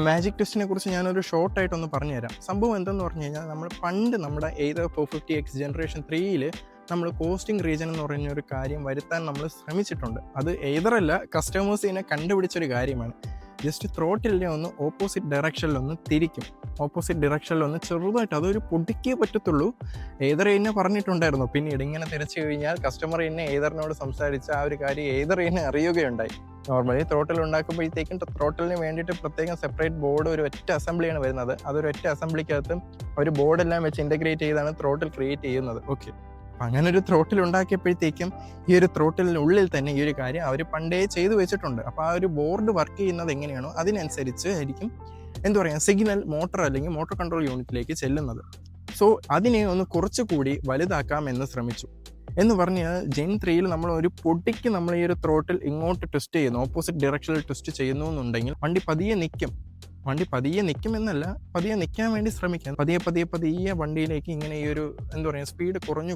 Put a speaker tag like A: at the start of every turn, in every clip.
A: Magic ടെസ്റ്റിനെ കുറിച്ച് ഞാനൊരു ഷോർട്ടായിട്ടൊന്ന് പറഞ്ഞുതരാം. സംഭവം എന്തെന്ന് പറഞ്ഞു കഴിഞ്ഞാൽ, നമ്മൾ പണ്ട് നമ്മുടെ എയ്തർ 450X ജനറേഷൻ 3 നമ്മൾ കോസ്റ്റിംഗ് റീജിയൻ എന്ന് പറയുന്നൊരു കാര്യം വരുത്താൻ നമ്മൾ ശ്രമിച്ചിട്ടുണ്ട്. അത് എയ്തറല്ല, കസ്റ്റമേഴ്സ് ഇതിനെ കണ്ടുപിടിച്ചൊരു കാര്യമാണ്. ജസ്റ്റ് ത്രോട്ടിലിനെ ഒന്ന് ഓപ്പോസിറ്റ് ഡയറക്ഷനിലൊന്ന് തിരിക്കും. ഓപ്പോസിറ്റ് ഡയറക്ഷനിലൊന്ന് ചെറുതായിട്ട്, അതൊരു പൊടിക്കേ പറ്റത്തുള്ളൂ. എയ്തർ എന്നെ പറഞ്ഞിട്ടുണ്ടായിരുന്നു. പിന്നീട് ഇങ്ങനെ തിരിച്ചു കഴിഞ്ഞാൽ കസ്റ്റമർ എന്നെ എയ്തറിനോട് സംസാരിച്ച ആ ഒരു കാര്യം എയ്തർ എന്നെ അറിയുകയുണ്ടായി. നോർമലി ത്രോട്ടിൽ ഉണ്ടാക്കുമ്പോഴത്തേക്കും ത്രോട്ടിലിന് വേണ്ടിയിട്ട് പ്രത്യേകം സെപ്പറേറ്റ് ബോർഡ്, ഒരു ഒറ്റ അസംബ്ലിയാണ് വരുന്നത്. അതൊരു ഒറ്റ അസംബ്ലിക്കകത്ത് ഒരു ബോർഡെല്ലാം വെച്ച് ഇൻ്റഗ്രേറ്റ് ചെയ്താണ് ത്രോട്ടിൽ ക്രിയേറ്റ് ചെയ്യുന്നത്. ഓക്കെ, അപ്പം അങ്ങനെ ഒരു ത്രോട്ടിൽ ഉണ്ടാക്കിയപ്പോഴത്തേക്കും ഈ ഒരു ത്രോട്ടിലിനുള്ളിൽ തന്നെ ഈ ഒരു കാര്യം അവർ പണ്ടേ ചെയ്തു വെച്ചിട്ടുണ്ട്. അപ്പോൾ ആ ഒരു ബോർഡ് വർക്ക് ചെയ്യുന്നത് എങ്ങനെയാണോ അതിനനുസരിച്ച് ആയിരിക്കും എന്താ പറയുക സിഗ്നൽ മോട്ടർ അല്ലെങ്കിൽ മോട്ടോർ കൺട്രോൾ യൂണിറ്റിലേക്ക് ചെല്ലുന്നത്. സോ അതിനെ ഒന്ന് കുറച്ചുകൂടി വലുതാക്കാം എന്ന് ശ്രമിച്ചു. എന്ന് പറഞ്ഞാൽ ജെൻ 3 നമ്മൾ ഒരു പൊടിക്ക് നമ്മൾ ഈ ഒരു ത്രോട്ടിൽ ഇങ്ങോട്ട് ടെസ്റ്റ് ചെയ്യുന്നു, ഓപ്പോസിറ്റ് ഡയറക്ഷനിൽ ടെസ്റ്റ് ചെയ്യുന്നു എന്നുണ്ടെങ്കിൽ വണ്ടി പതിയെ നിൽക്കും. വണ്ടി പതിയെ നിൽക്കുമെന്നല്ല, പതിയെ നിൽക്കാൻ വേണ്ടി ശ്രമിക്കാം. പതിയെ വണ്ടിയിലേക്ക് ഇങ്ങനെ ഈ ഒരു എന്താ പറയുക സ്പീഡ് കുറഞ്ഞു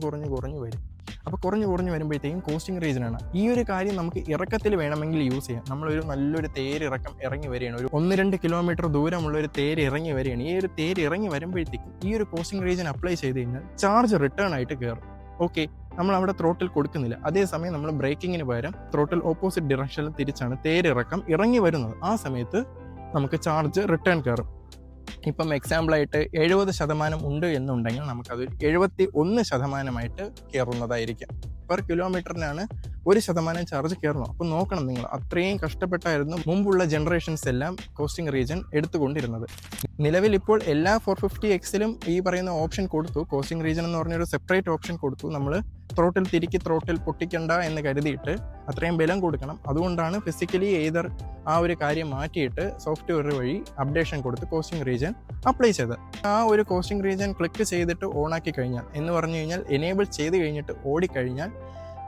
A: വരും. അപ്പോൾ കുറഞ്ഞു വരുമ്പോഴത്തേക്കും കോസ്റ്റിംഗ് റീജിയനാണ്. ഈ ഒരു കാര്യം നമുക്ക് ഇറക്കത്തിൽ വേണമെങ്കിൽ യൂസ് ചെയ്യാം. നമ്മളൊരു നല്ലൊരു തേരിറക്കം ഇറങ്ങി വരികയാണ്, ഒരു 1-2 കിലോമീറ്റർ ദൂരമുള്ള ഒരു തേര് ഇറങ്ങി വരികയാണ്. ഈ ഒരു തേര് ഇറങ്ങി വരുമ്പോഴത്തേക്കും ഈ ഒരു കോസ്റ്റിംഗ് റീജിയൻ അപ്ലൈ ചെയ്ത് കഴിഞ്ഞാൽ ചാർജ് റിട്ടേൺ ആയിട്ട് കയറും. ഓക്കെ, നമ്മൾ അവിടെ ത്രോട്ടിൽ കൊടുക്കുന്നില്ല. അതേസമയം നമ്മൾ ബ്രേക്കിങ്ങിന് പകരം ത്രോട്ടിൽ ഓപ്പോസിറ്റ് ഡിറക്ഷനിൽ തിരിച്ചാണ് തേരിറക്കം ഇറങ്ങി വരുന്നത്. ആ സമയത്ത് നമുക്ക് ചാർജ് റിട്ടേൺ കയറും. ഇപ്പം എക്സാമ്പിളായിട്ട് 70% ഉണ്ട് എന്നുണ്ടെങ്കിൽ നമുക്കത് 71% കയറുന്നതായിരിക്കും. പെർ കിലോമീറ്ററിനാണ് 1% ചാർജ് കയറണം. അപ്പോൾ നോക്കണം, നിങ്ങൾ അത്രയും കഷ്ടപ്പെട്ടായിരുന്നു മുമ്പുള്ള ജനറേഷൻസ് എല്ലാം കോസ്റ്റിംഗ് റീജിയൻ എടുത്തുകൊണ്ടിരുന്നത്. നിലവിൽ ഇപ്പോൾ എല്ലാ 450Xലും ഈ പറയുന്ന ഓപ്ഷൻ കൊടുത്തു. കോസ്റ്റിംഗ് റീജിയൻ എന്ന് പറഞ്ഞൊരു സെപ്പറേറ്റ് ഓപ്ഷൻ കൊടുത്തു. നമ്മൾ ത്രോട്ടിൽ പൊട്ടിക്കണ്ട എന്ന് കരുതിയിട്ട് അത്രയും ബലം കൊടുക്കണം. അതുകൊണ്ടാണ് ഫിസിക്കലി എയ്തർ ആ ഒരു കാര്യം മാറ്റിയിട്ട് സോഫ്റ്റ്വെയർ വഴി അപ്ഡേഷൻ കൊടുത്ത് കോസ്റ്റിംഗ് റീജിയൻ അപ്ലൈ ചെയ്തത്. ആ ഒരു കോസ്റ്റിംഗ് റീജിയൻ ക്ലിക്ക് ചെയ്തിട്ട് ഓണാക്കി കഴിഞ്ഞാൽ എന്ന് പറഞ്ഞു കഴിഞ്ഞാൽ എനേബിൾ ചെയ്ത് കഴിഞ്ഞിട്ട് ഓടിക്കഴിഞ്ഞാൽ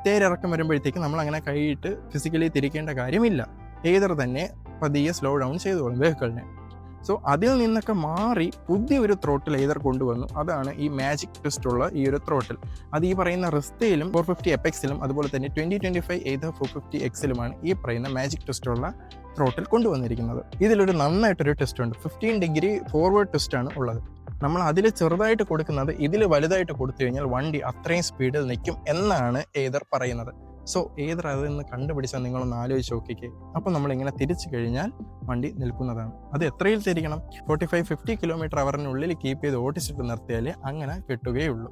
A: തേരിറക്കം വരുമ്പോഴത്തേക്ക് നമ്മൾ അങ്ങനെ കൈയിട്ട് ഫിസിക്കലി തിരിക്കേണ്ട കാര്യമില്ല. എയ്തർ തന്നെ പതിയെ സ്ലോ ഡൗൺ ചെയ്തോളും വെഹിക്കിളിനെ. സോ അതിൽ നിന്നൊക്കെ മാറി പുതിയൊരു ത്രോട്ടിൽ എയ്തർ കൊണ്ടുവന്നു. അതാണ് ഈ മാജിക് ട്വിസ്റ്റുള്ള ഈ ഒരു ത്രോട്ടിൽ. അത് ഈ പറയുന്ന റിസ്തയിലും 450 എപെക്സിലും അതുപോലെ തന്നെ 2025 എയ്തർ 450Xലുമാണ് ഈ പറയുന്ന മാജിക് ട്വിസ്റ്റുള്ള ത്രോട്ടിൽ കൊണ്ടുവന്നിരിക്കുന്നത്. ഇതിലൊരു നന്നായിട്ടൊരു ട്വിസ്റ്റ് ഉണ്ട്. 15 ഡിഗ്രി ഫോർവേഡ് ട്വിസ്റ്റാണ് ഉള്ളത്. നമ്മൾ അതിൽ ചെറുതായിട്ട് കൊടുക്കുന്നത് ഇതിൽ വലുതായിട്ട് കൊടുത്തു കഴിഞ്ഞാൽ വണ്ടി അത്രയും സ്പീഡിൽ നിൽക്കും എന്നാണ് എയ്തർ പറയുന്നത്. സോ എയ്തർ അതിൽ കണ്ടുപിടിച്ചാൽ നിങ്ങളൊന്ന് ആലോചിച്ച് നോക്കിക്കേ. അപ്പോൾ നമ്മളിങ്ങനെ തിരിച്ചു കഴിഞ്ഞാൽ വണ്ടി നിൽക്കുന്നതാണ്. അത് എത്രയിൽ തിരിക്കണം? 45-50 km/h കീപ്പ് ചെയ്ത് ഓടിച്ചിട്ട് നിർത്തിയാലേ അങ്ങനെ കിട്ടുകയുള്ളൂ.